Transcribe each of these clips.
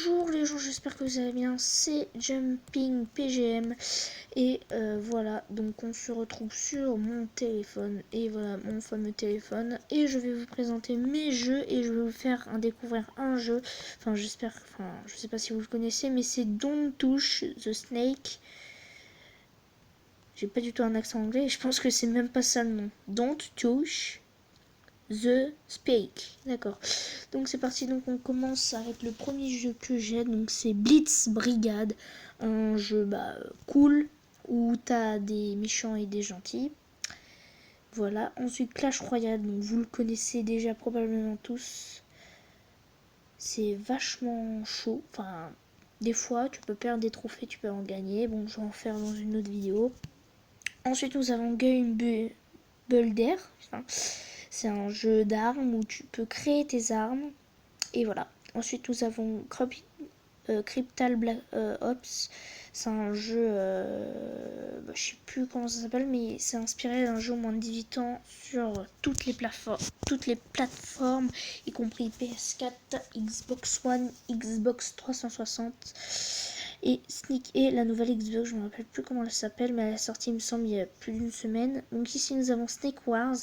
Bonjour les gens, j'espère que vous allez bien, c'est Jumping PGM et voilà, donc on se retrouve sur mon téléphone et voilà mon fameux téléphone et je vais vous présenter mes jeux et je vais vous faire découvrir un jeu, je sais pas si vous le connaissez mais c'est Don't Touch the Snake. J'ai pas du tout un accent anglais et je pense que c'est même pas ça le nom. Don't Touch The Spake, d'accord. Donc c'est parti, donc on commence avec le premier jeu que j'ai, donc c'est Blitz Brigade, un jeu cool où t'as des méchants et des gentils. Voilà, ensuite Clash Royale, donc vous le connaissez déjà probablement tous. C'est vachement chaud, des fois tu peux perdre des trophées, tu peux en gagner, bon je vais en faire dans une autre vidéo. Ensuite nous avons Game Builder, c'est un jeu d'armes où tu peux créer tes armes. Et voilà. Ensuite, nous avons Cryptal Black Ops. C'est un jeu, je sais plus comment ça s'appelle, mais c'est inspiré d'un jeu au moins de 18 ans sur toutes les plateformes, y compris PS4, Xbox One, Xbox 360 et Sneak et la nouvelle Xbox. Je me rappelle plus comment elle s'appelle, mais elle est sortie, il me semble, il y a plus d'une semaine. Donc ici, nous avons Snake Wars.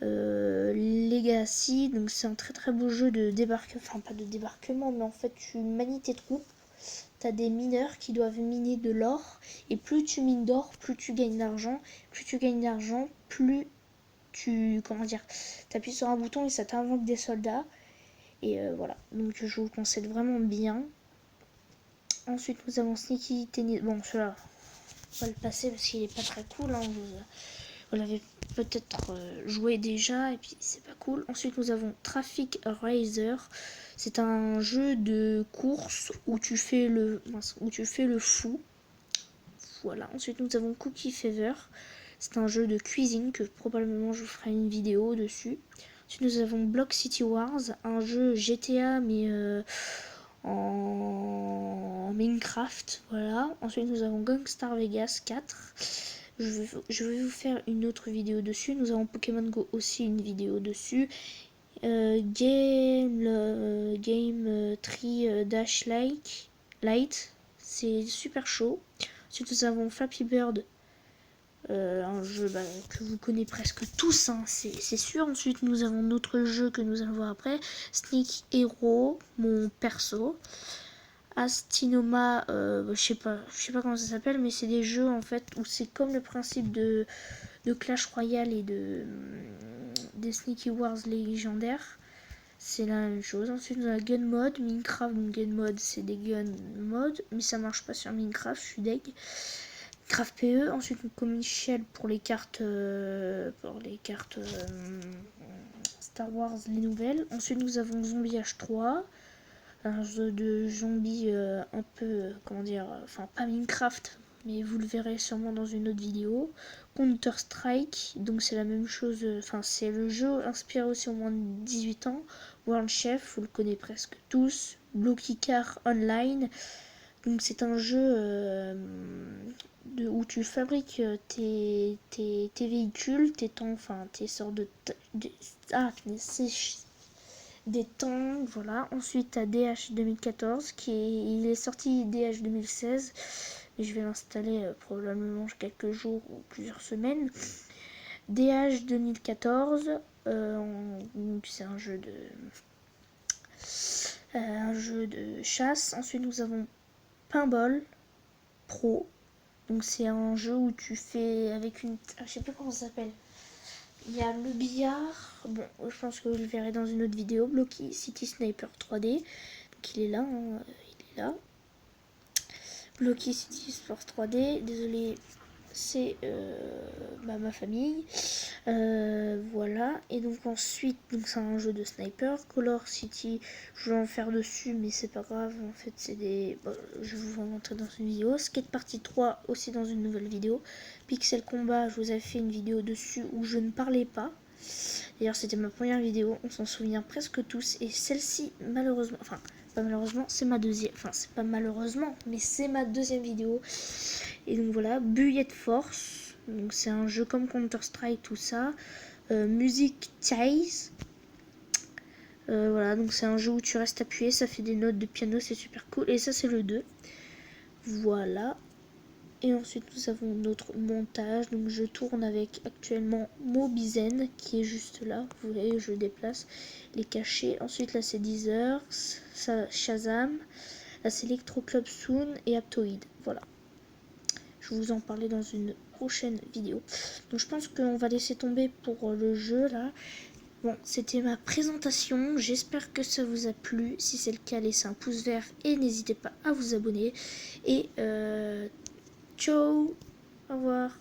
Legacy, donc c'est un très très beau jeu de débarquement, pas de débarquement, mais en fait tu manies tes troupes, t'as des mineurs qui doivent miner de l'or, et plus tu mines d'or, plus tu gagnes d'argent, plus t'appuies sur un bouton et ça t'invoque des soldats, et voilà, donc je vous le conseille vraiment bien. Ensuite nous avons Sneaky Tennis, bon celui-là, on va le passer parce qu'il est pas très cool, vous l'avez peut-être joué déjà et puis c'est pas cool. Ensuite nous avons Traffic Racer. C'est un jeu de course où tu fais le fou. Voilà. Ensuite nous avons Cookie Fever. C'est un jeu de cuisine que probablement je ferai une vidéo dessus. Ensuite nous avons Block City Wars, un jeu GTA mais en Minecraft. Voilà. Ensuite nous avons Gangstar Vegas 4. Je vais vous faire une autre vidéo dessus. Nous avons Pokémon Go aussi, une vidéo dessus. Game Tree Dash Light, c'est super chaud. Ensuite nous avons Flappy Bird, un jeu que vous connaissez presque tous, c'est sûr. Ensuite nous avons notre jeu que nous allons voir après, Sneak Hero, mon perso. Astinoma, je sais pas comment ça s'appelle, mais c'est des jeux en fait où c'est comme le principe de Clash Royale et des Sneaky Wars légendaires. C'est la même chose. Ensuite, on a Gun Mode, Minecraft. Donc, Gun Mode, c'est des gun mode, mais ça marche pas sur Minecraft, je suis deg. Craft PE. Ensuite, comme Michel pour les cartes, Star Wars, les nouvelles. Ensuite, nous avons Zombie H3. Un jeu de zombies un peu, pas Minecraft, mais vous le verrez sûrement dans une autre vidéo. Counter Strike, donc c'est la même chose, c'est le jeu inspiré aussi au moins de 18 ans. World Chef, vous le connaissez presque tous. Blocky Car Online, donc c'est un jeu où tu fabriques tes véhicules, tes temps, tes sortes des tanks, voilà. Ensuite, t'as DH 2014, il est sorti DH 2016, mais je vais l'installer probablement quelques jours ou plusieurs semaines. DH 2014, donc c'est un jeu de chasse. Ensuite, nous avons Pinball Pro, donc c'est un jeu où tu fais avec une, je sais plus comment ça s'appelle. Il y a le billard, bon, je pense que vous le verrez dans une autre vidéo. Blocky City Sniper 3D, donc il est là, il est là. Blocky City Sniper 3D, désolé, c'est ma famille. Voilà, et donc ensuite, c'est un jeu de sniper. Color City, je vais en faire dessus, mais c'est pas grave, en fait, c'est des. Je vais vous montrer dans une vidéo. Skate Party 3 aussi dans une nouvelle vidéo. Pixel Combat, je vous avais fait une vidéo dessus où je ne parlais pas. D'ailleurs, c'était ma première vidéo, on s'en souvient presque tous. Et celle-ci, malheureusement, pas malheureusement, c'est ma deuxième. C'est pas malheureusement, mais c'est ma deuxième vidéo. Et donc voilà, Bullet Force. Donc c'est un jeu comme Counter Strike, tout ça. Music Chase. Voilà, donc c'est un jeu où tu restes appuyé, ça fait des notes de piano, c'est super cool. Et ça, c'est le 2. Voilà. Et ensuite, nous avons notre montage. Donc, je tourne avec actuellement Mobizen, qui est juste là. Vous voyez, je déplace les cachets. Ensuite, là, c'est Deezer, ça, Shazam. Là, c'est Electro Club Soon et Aptoid. Voilà. Je vais vous en parler dans une prochaine vidéo. Donc, je pense qu'on va laisser tomber pour le jeu, là. Bon, c'était ma présentation. J'espère que ça vous a plu. Si c'est le cas, laissez un pouce vert et n'hésitez pas à vous abonner. Et ciao, au revoir.